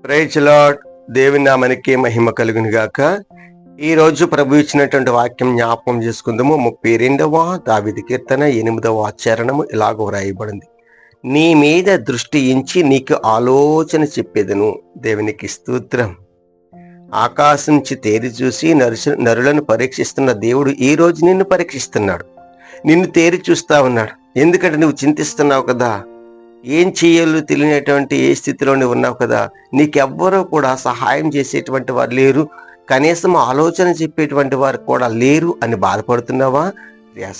Praise lord. దేవుని నామానికి మహిమ కలుగును గాక. ఈ రోజు ప్రభు ఇచ్చినటువంటి వాక్యం జ్ఞాపకం చేసుకుందాము. 32వ దావీదు కీర్తన 8వ చరణము ఇలాగ వ్రాయబడింది. నీ మీద దృష్టి ఉంచి నీకు ఆలోచన చెప్పేదను. దేవునికి స్తోత్రం. ఆకాశం నుంచి తేరి చూసి నరులను పరీక్షిస్తున్న దేవుడు ఈ రోజు నిన్ను పరీక్షిస్తున్నాడు. నిన్ను తేరి చూస్తా ఉన్నాడు. ఎందుకంటే నువ్వు చింతిస్తున్నావు కదా, ఏం చేయాలో తెలియనటువంటి ఏ స్థితిలో నువ్వు ఉన్నావు కదా. నీకెవ్వరూ కూడా సహాయం చేసేటువంటి వారు లేరు, కనీసం ఆలోచన చెప్పేటువంటి వారు కూడా లేరు అని బాధపడుతున్నావా?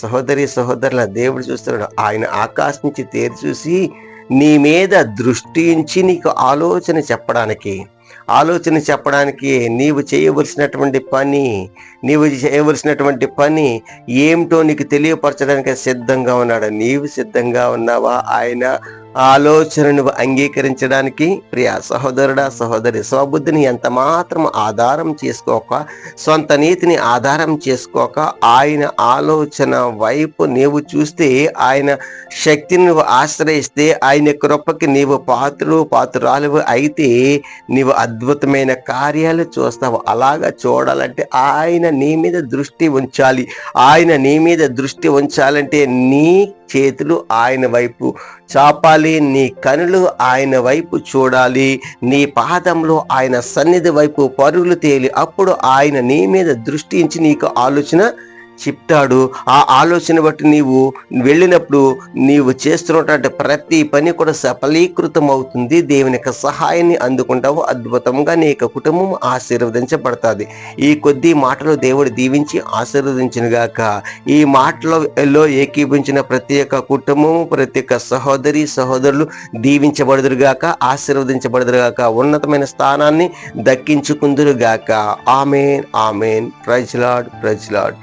సహోదరి సహోదరుల, దేవుడు చూస్తున్నాడు. ఆయన ఆకాశం నుంచి తేరి చూసి నీ మీద దృష్టి ఉంచి నీకు ఆలోచన చెప్పడానికి నీవు చేయవలసినటువంటి పని ఏమిటో నీకు తెలియపరచడానికి సిద్ధంగా ఉన్నాడు. నీవు సిద్ధంగా ఉన్నావా ఆయన ఆలోచనను అంగీకరించడానికి? ప్రియ సహోదరుడా సహోదరి, స్వబుద్ధిని ఎంత మాత్రం ఆధారం చేసుకోక, సొంత నీతిని ఆధారం చేసుకోక ఆయన ఆలోచన వైపు నీవు చూస్తే, ఆయన శక్తిని నువ్వు ఆశ్రయిస్తే, ఆయన కృపకి నీవు పాత్రురాలు అయితే నీవు అద్భుతమైన కార్యాలు చూస్తావు. అలాగా చూడాలంటే ఆయన నీ మీద దృష్టి ఉంచాలి. ఆయన నీ మీద దృష్టి ఉంచాలంటే నీ చేతులు ఆయన వైపు చాపాలి, నీ కనులు ఆయన వైపు చూడాలి, నీ పాదంలో ఆయన సన్నిధి వైపు పరుగులు తేలి అప్పుడు ఆయన నీ మీద దృష్టి ఉంచి నీకు ఆలోచన చెప్తాడు. ఆ ఆలోచన బట్టి నీవు వెళ్ళినప్పుడు నీవు చేస్తున్నటువంటి ప్రతి పని కూడా సఫలీకృతం అవుతుంది. దేవుని యొక్క సహాయాన్ని అందుకుంటావు. అద్భుతంగా నీ యొక్క కుటుంబం ఆశీర్వదించబడుతుంది. ఈ కొద్ది మాటలు దేవుడు దీవించి ఆశీర్వదించిన గాక. ఈ మాటలలో ఏకీభించిన ప్రతి ఒక్క కుటుంబము, ప్రతి ఒక్క సహోదరి సహోదరులు దీవించబడుదురుగాక, ఆశీర్వదించబడుదురుగాక, ఉన్నతమైన స్థానాన్ని దక్కించుకుందురుగాక. Amen amen. Praise Lord, praise lord.